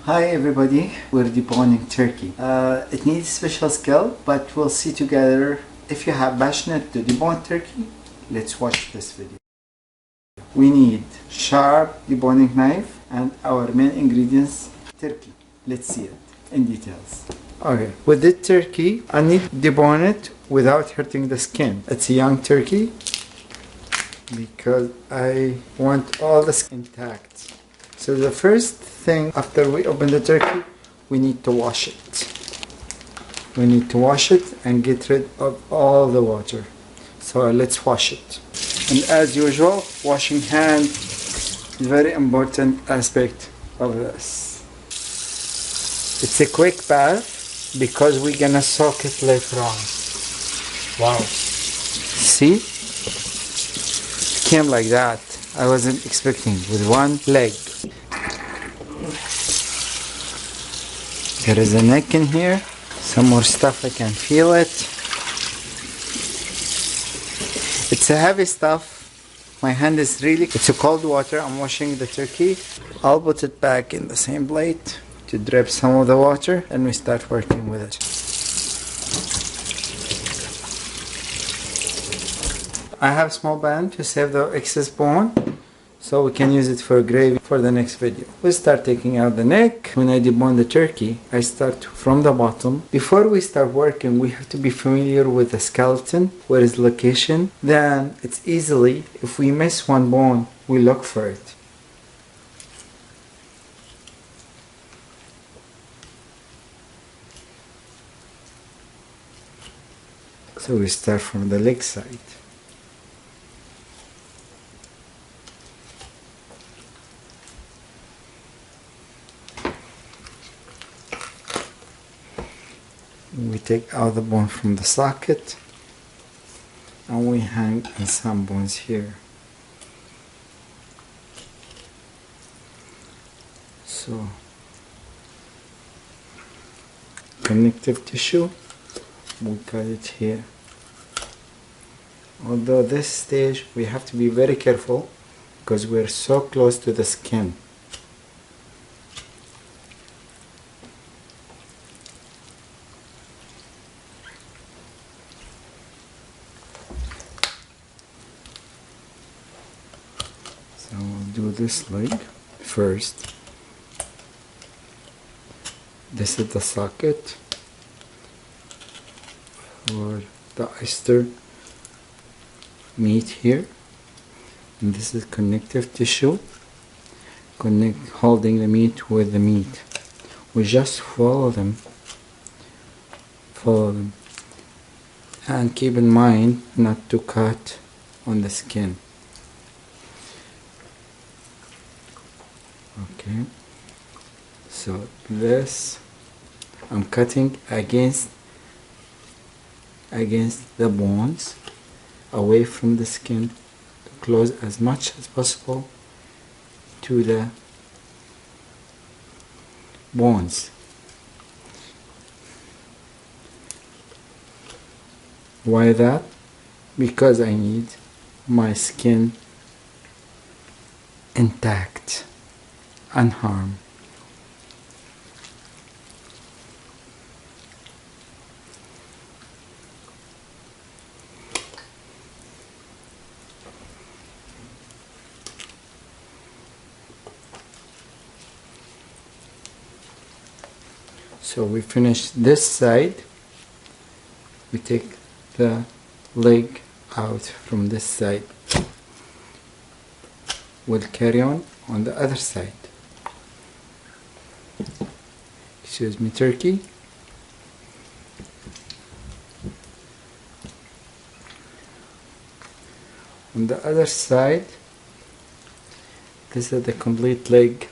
Hi everybody, we're deboning turkey. It needs special skill, but we'll see together. If you have passionate to debone turkey, let's watch this video. We need sharp deboning knife and our main ingredients, turkey. Let's see it in details. Okay, with the turkey, I need to debone it without hurting the skin. It's a young turkey because I want all the skin intact. So the first thing after we open the turkey, we need to wash it. We need to wash it and get rid of all the water. So let's wash it. And as usual, washing hand is a very important aspect of this. It's a quick bath because we're gonna soak it later on. Wow. See? It came like that. I wasn't expecting with one leg. There is a neck in here. Some more stuff, I can feel it. It's a heavy stuff. My hand is really, it's a cold water. I'm washing the turkey. I'll put it back in the same plate to drip some of the water and we start working with it. I have small pan to save the excess bone, so we can use it for gravy for the next video. We start taking out the neck. When I debone the turkey, I start from the bottom. Before we start working, we have to be familiar with the skeleton, where is location. Then it's easily, if we miss one bone, we look for it. So we start from the leg side. We take out the bone from the socket and we hang in some bones here. So connective tissue, we cut it here. Although this stage we have to be very careful because we're so close to the skin. So we'll do this leg first. This is the socket for the oyster meat here, and this is connective tissue holding the meat with the meat. We just follow them and keep in mind not to cut on the skin. Okay, so this I'm cutting against the bones, away from the skin, to close as much as possible to the bones. Why that? Because I need my skin intact, unharmed. So we finish this side. We take the leg out from this side. We'll carry on the other side. Excuse me, turkey. On the other side, this is the complete leg.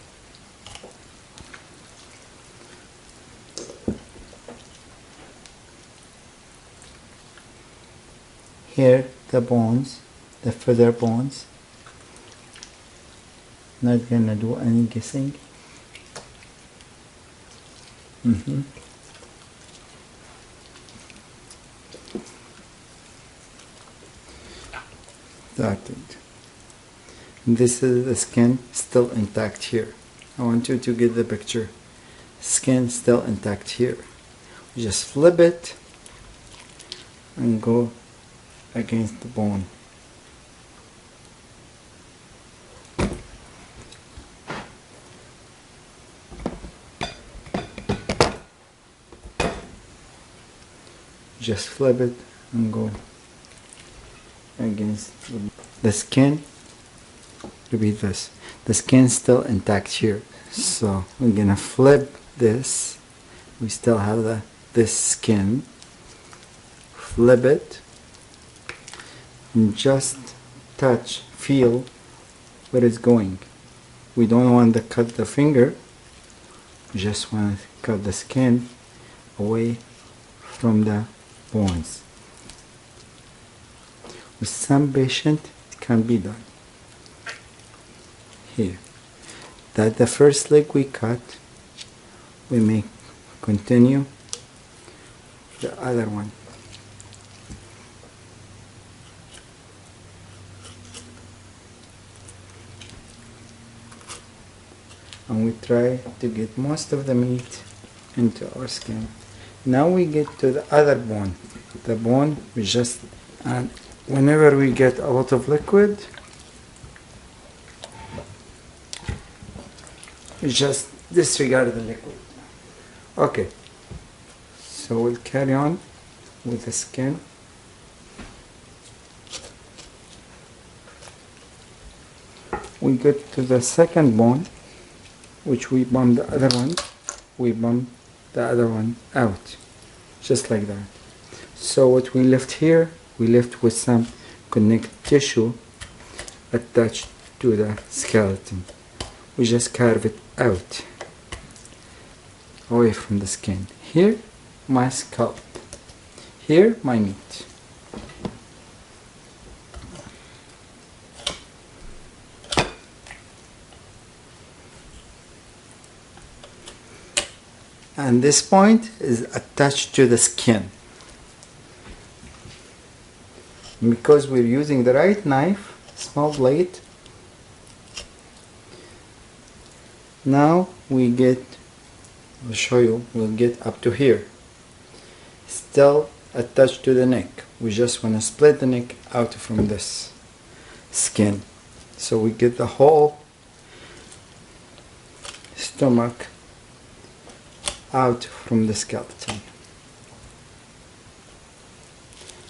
Here the bones, the further bones. Not gonna do any guessing. Started. This is the skin still intact here. I want you to get the picture. skin still intact here. We just flip it and go against the bone. Just flip it and go against the skin. Repeat this. The skin's still intact here. So we're gonna flip this. We still have this skin. Flip it and just touch, feel where it's going. We don't want to cut the finger. We just want to cut the skin away from the bones. With some patient, it can be done. Here, that's the first leg we cut. We may continue the other one. And we try to get most of the meat into our skin. Now we get to the other bone. The bone we just, and whenever we get a lot of liquid, we just disregard the liquid. Okay, so we'll carry on with the skin. We get to the second bone, which we bump the other one. We bump the other one out, just like that. So what we left here, we left with some connective tissue attached to the skeleton. We just carve it out, away from the skin. Here, my scalp. Here, my meat. And this point is attached to the skin. Because we're using the right knife, small blade, now we get, I'll show you, we'll get up to here. Still attached to the neck. We just want to split the neck out from this skin. So we get the whole stomach out from the skeleton.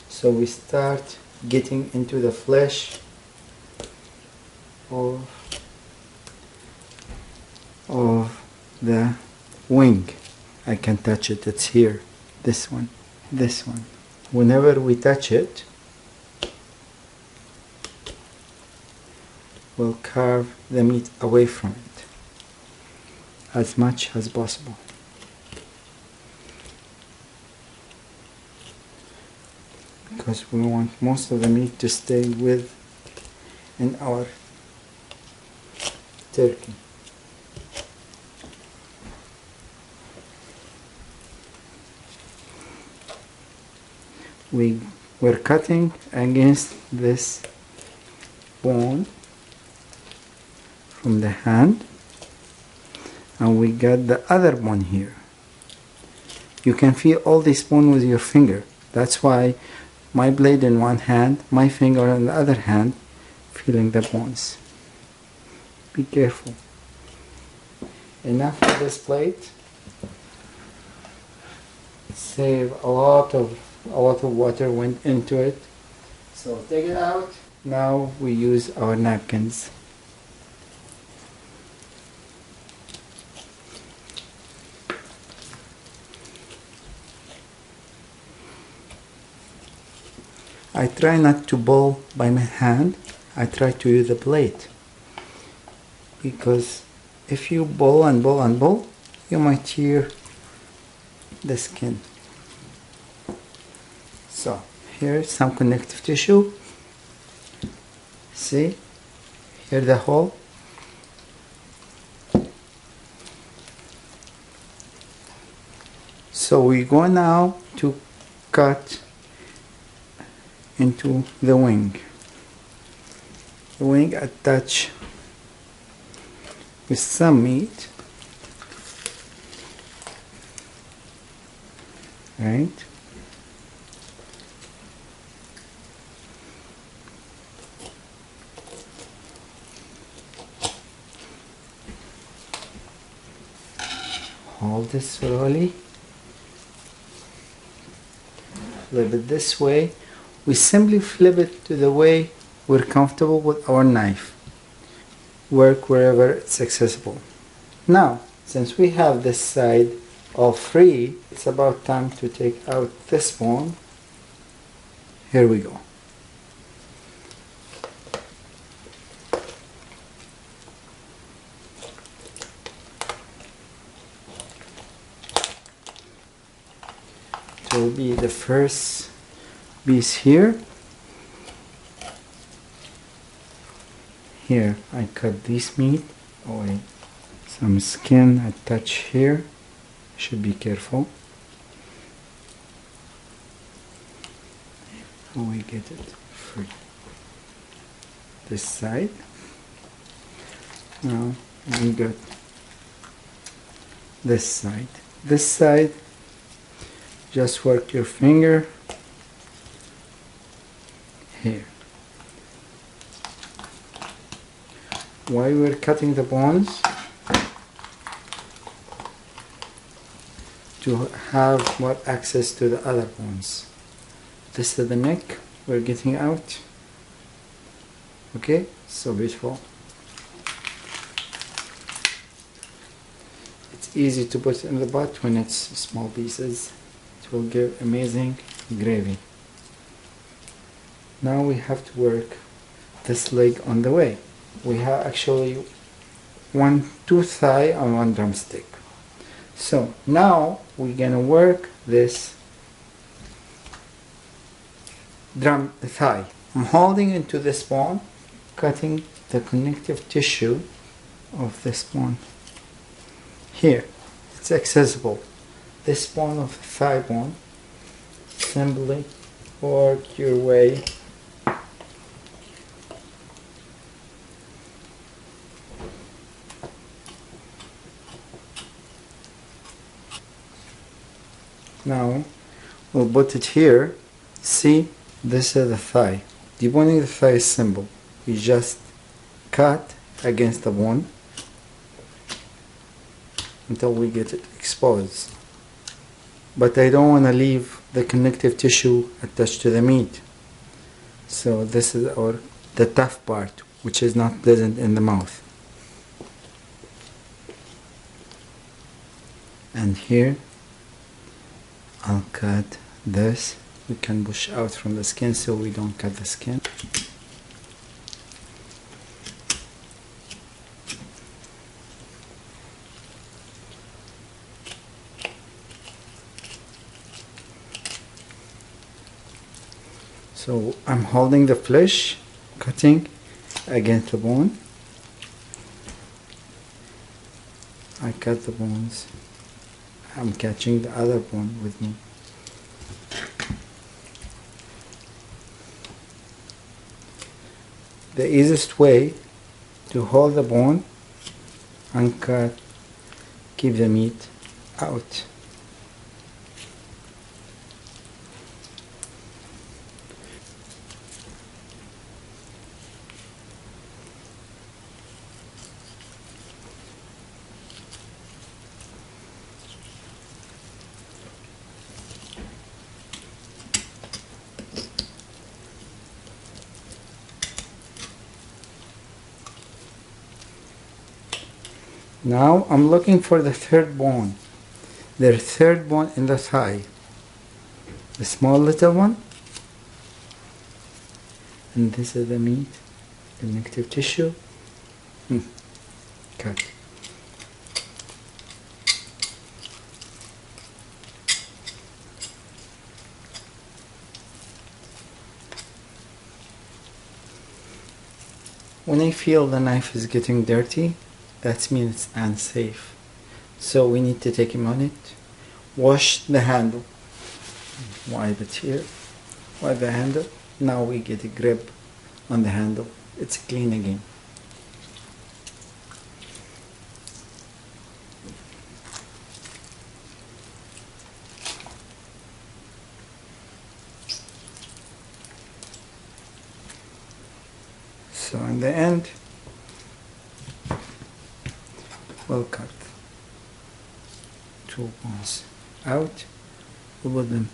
So we start getting into the flesh of the wing. I can touch it, it's here. This one, this one. Whenever we touch it, we'll carve the meat away from it as much as possible. Because we want most of the meat to stay in our turkey. We're cutting against this bone from the hand, and we got the other bone here. You can feel all this bone with your finger. That's why my blade in one hand, my finger on the other hand, feeling the bones. Be careful. Enough of this plate. Save a lot of water went into it. So take it out. Now we use our napkins. I try not to bowl by my hand. I try to use a blade. Because if you bowl and bowl and bowl, you might tear the skin. So here's some connective tissue. See? Here the hole. So we go now to cut into the wing. The wing attached with some meat. right? Hold this slowly. Flip it this way. We simply flip it to the way we're comfortable with our knife. Work wherever it's accessible. Now, since we have this side all free, it's about time to take out this bone. Here we go. It will be the first piece here. Here I cut this meat away. Some skin I touch here. Should be careful. How we get it free. This side. Now we got this side. This side, just work your finger here. Why we're cutting the bones? To have more access to the other bones. This is the neck we're getting out. Okay, so beautiful. It's easy to put in the pot when it's small pieces. It will give amazing gravy. Now we have to work this leg on the way. We have actually two thigh on one drumstick. So now we're gonna work this thigh. I'm holding into this bone, cutting the connective tissue of this bone. Here, it's accessible. This bone of the thigh bone, simply work your way now. We'll put it here. See, this is the thigh. Deboning the thigh is simple. You just cut against the bone until we get it exposed. But I don't want to leave the connective tissue attached to the meat. So this is the tough part, which is not pleasant in the mouth. And here I'll cut this. We can push out from the skin so we don't cut the skin. So I'm holding the flesh, cutting against the bone. I cut the bones. I'm catching the other bone with me. The easiest way to hold the bone and cut, keep the meat out. Now I'm looking for the third bone. The third bone in the thigh. The small little one. And this is the meat, the connective tissue. Cut. When I feel the knife is getting dirty, that means it's unsafe. So we need to take a minute, wash the handle, wipe it here, wipe the handle. Now we get a grip on the handle. It's clean again. So in the end, we'll cut 2 bones out, we'll put them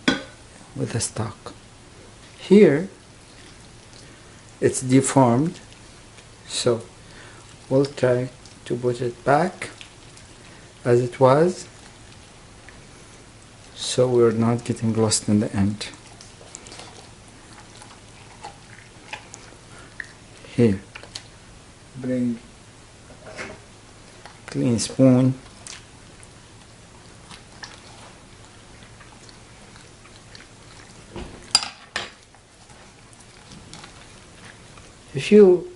with the stock. Here it's deformed, so we'll try to put it back as it was, so we're not getting lost in the end. Here, bring clean spoon. If you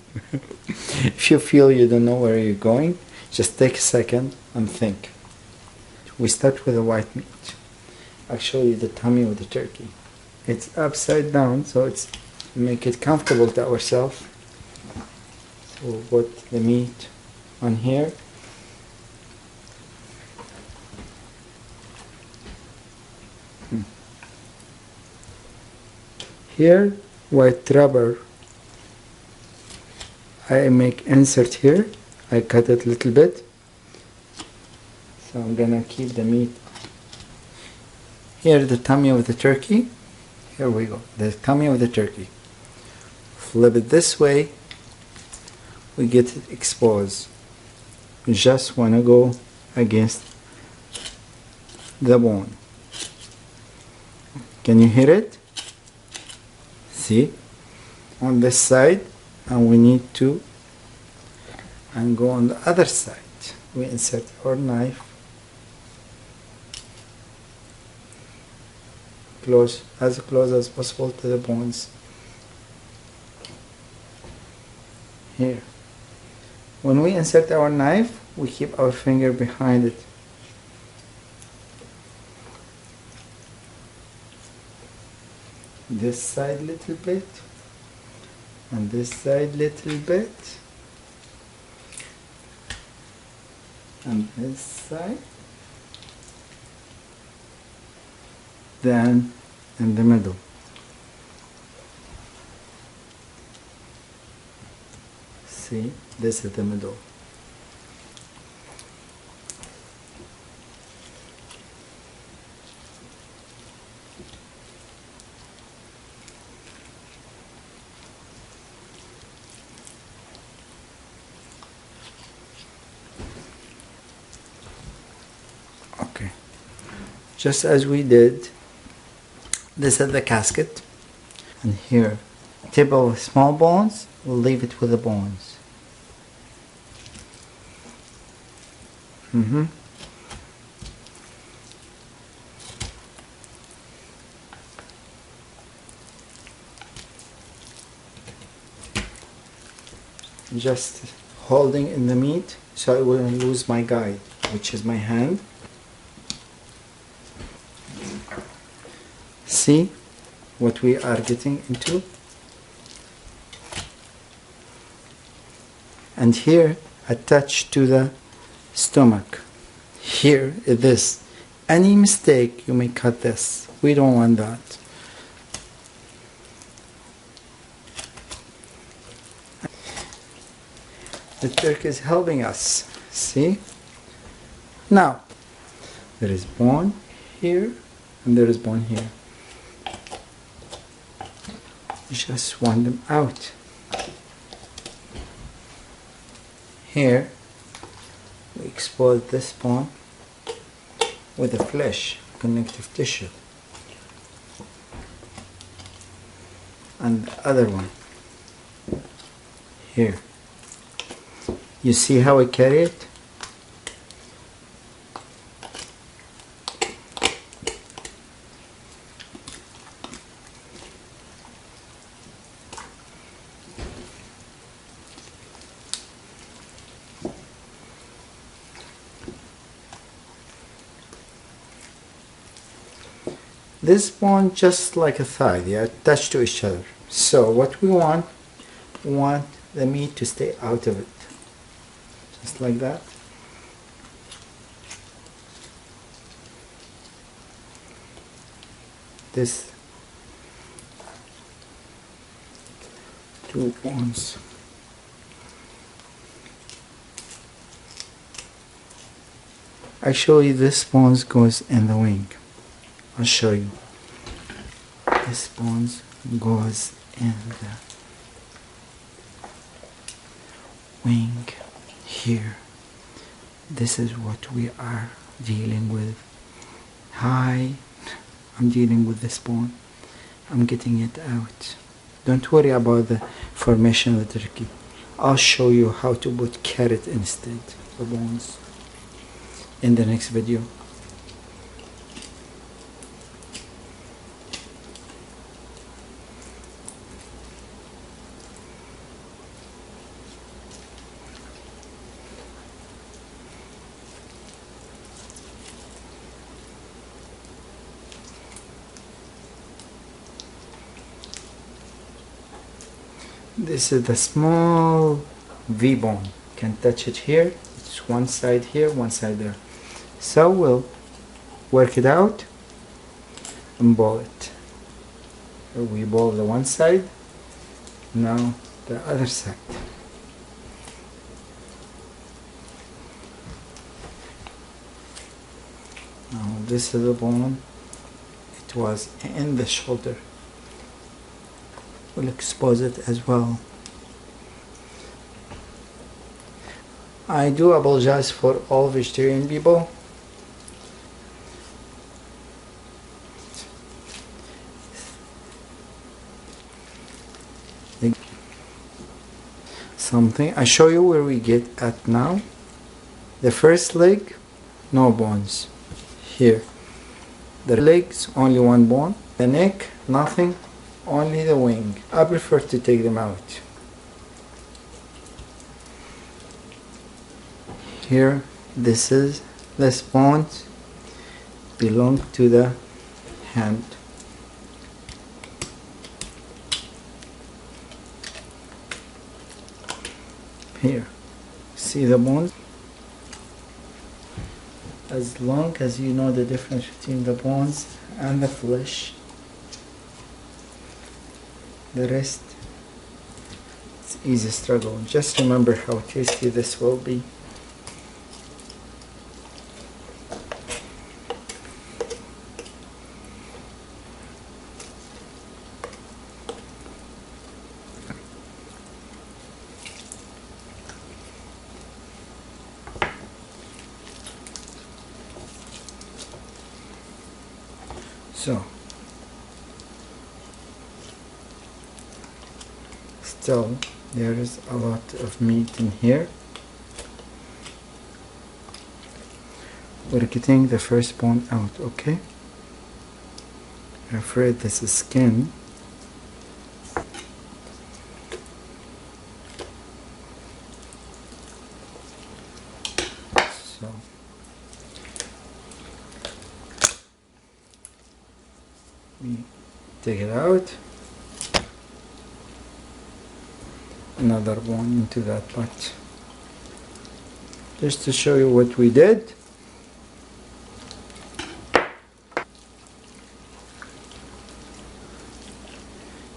feel you don't know where you're going, just take a second and think. We start with the white meat. Actually, the tummy of the turkey. It's upside down, so it's make it comfortable to ourselves. So we'll put the meat on here. Here, white rubber. I make insert here. I cut it a little bit. So I'm gonna keep the meat. Here, the tummy of the turkey. Here we go, the tummy of the turkey. Flip it this way, we get it exposed. We just want to go against the bone. Can you hear it? See? On this side, and we need to and go on the other side. We insert our knife close as possible to the bones. Here, when we insert our knife, we keep our finger behind it. This side little bit and this side little bit and this side, then in the middle. See, this is the middle. Okay, just as we did, this is the casket, and here tip of small bones, we'll leave it with the bones. Just holding in the meat so I wouldn't lose my guide, which is my hand. See what we are getting into? And here, attached to the stomach, here is this. Any mistake, you may cut this. We don't want that. The turkey is helping us. See? Now, there is bone here and there is bone here. You just want them out. Here, we expose this bone with the flesh, connective tissue. And the other one, here. You see how I carry it? This bone just like a thigh, they are attached to each other. So what we want the meat to stay out of it. Just like that. This 2 bones Actually, this bones goes in the wing. I'll show you. This bones goes in the wing here. This is what we are dealing with. Hi, I'm dealing with this bone. I'm getting it out. Don't worry about the formation of the turkey. I'll show you how to put carrot instead of bones in the next video. This is the small V bone. You can touch it here. It's one side here, one side there. So we'll work it out and ball it. We ball the one side, now the other side. Now this is the bone. It was in the shoulder. We'll expose it as well. I do apologize for all vegetarian people. Something I show you where we get at now. The first leg, no bones. Here. The legs, only one bone. The neck, nothing. Only the wing. I prefer to take them out. Here, this bones belong to the hand. Here, see the bones? As long as you know the difference between the bones and the flesh, the rest, it's easy struggle. Just remember how tasty this will be. So, still there is a lot of meat in here. We're getting the first bone out, okay? I'm afraid this is skin. So we take it out. Another bone into that pot. Just to show you what we did.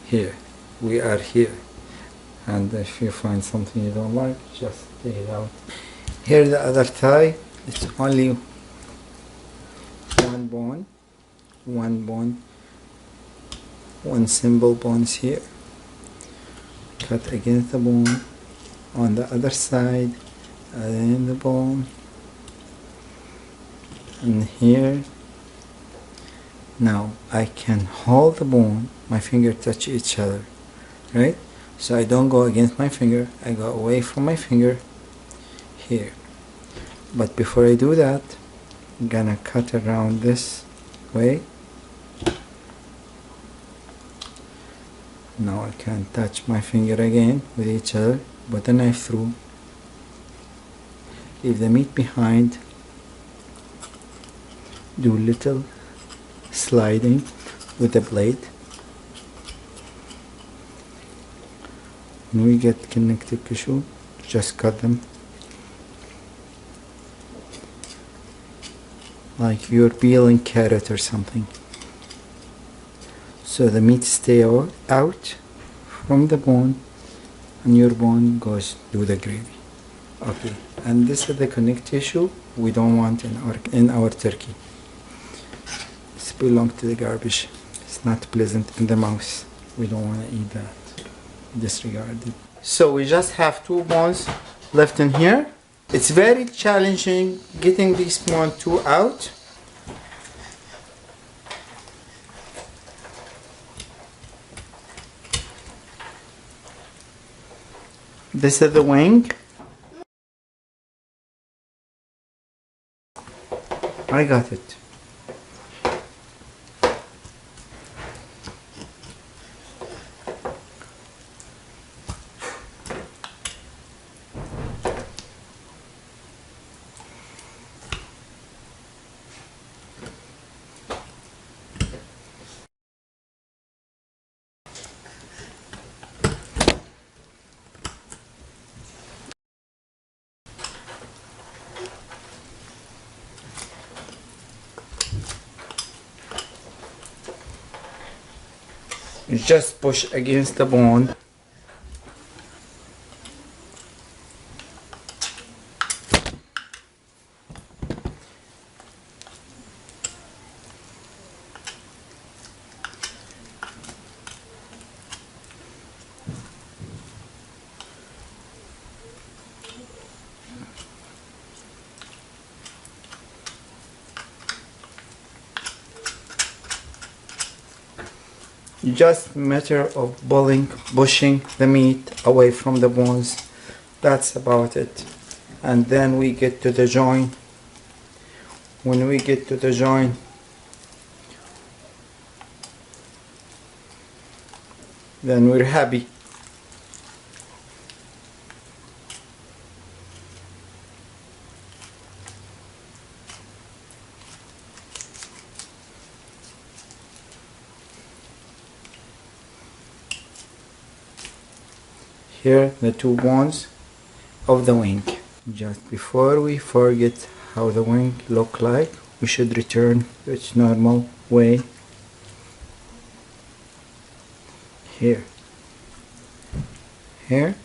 Here, we are here. And if you find something you don't like, just take it out. Here the other thigh, it's only one bone, one simple bones here. Cut against the bone on the other side, and then the bone, and here. Now I can hold the bone, my finger touch each other, right? So I don't go against my finger, I go away from my finger here. But before I do that, I'm gonna cut around this way. Now I can touch my finger again with each other, put the knife through, leave the meat behind, do little sliding with the blade. When we get connective tissue, just cut them like you're peeling carrot or something. So the meat stay out from the bone, and your bone goes to the gravy. Okay, and this is the connective tissue we don't want in our turkey. It's belong to the garbage. It's not pleasant in the mouth. We don't want to eat that. Disregard it. So we just have 2 bones left in here. It's very challenging getting these 2 out. This is the wing. I got it. You just push against the bone. Just matter of pushing the meat away from the bones. That's about it. And then we get to the joint. When we get to the joint, then we're happy. Here the 2 bones of the wing. Just before we forget how the wing look like, we should return to its normal way. Here. Here.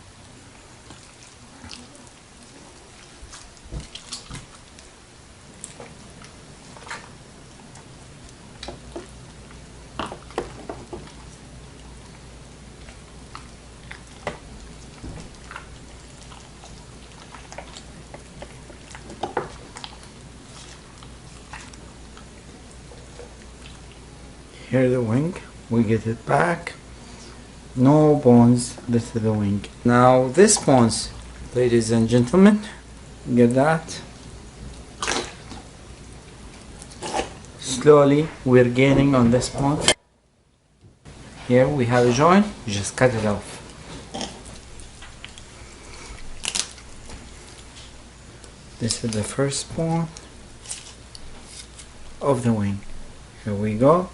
Here the wing, we get it back. No bones, this is the wing. Now this bones, ladies and gentlemen, get that. Slowly we're gaining on this bone. Here we have a joint, you just cut it off. This is the first bone of the wing. Here we go.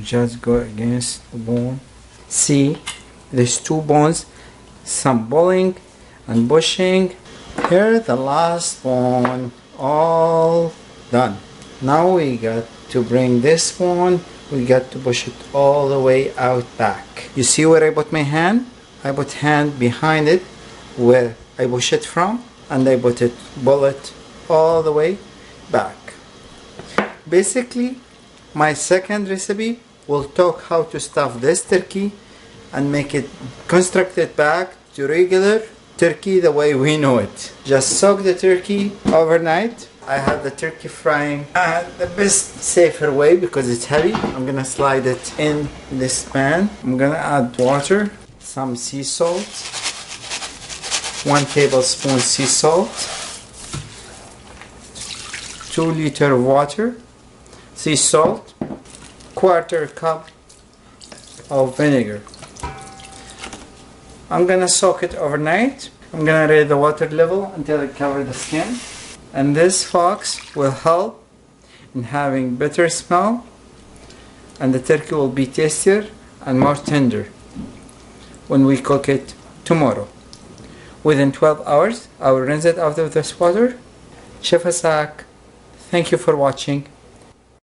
Just go against the bone. See, there's 2 bones, some pulling and pushing. Here the last bone, all done. Now we got to bring this one, we got to push it all the way out back. You see where I put my hand? I put hand behind it where I push it from, and I pull it all the way back. Basically, my second recipe will talk how to stuff this turkey and make it construct it back to regular turkey the way we know it. Just soak the turkey overnight. I have the turkey frying the best safer way because it's heavy. I'm gonna slide it in this pan. I'm gonna add water, some sea salt, 1 tablespoon sea salt, 2 liters of water, sea salt, 1/4 cup of vinegar. I'm gonna soak it overnight. I'm gonna raise the water level until it covers the skin, and this fox will help in having better smell, and the turkey will be tastier and more tender when we cook it tomorrow. Within 12 hours I will rinse it out of this water. Chef Asak, thank you for watching.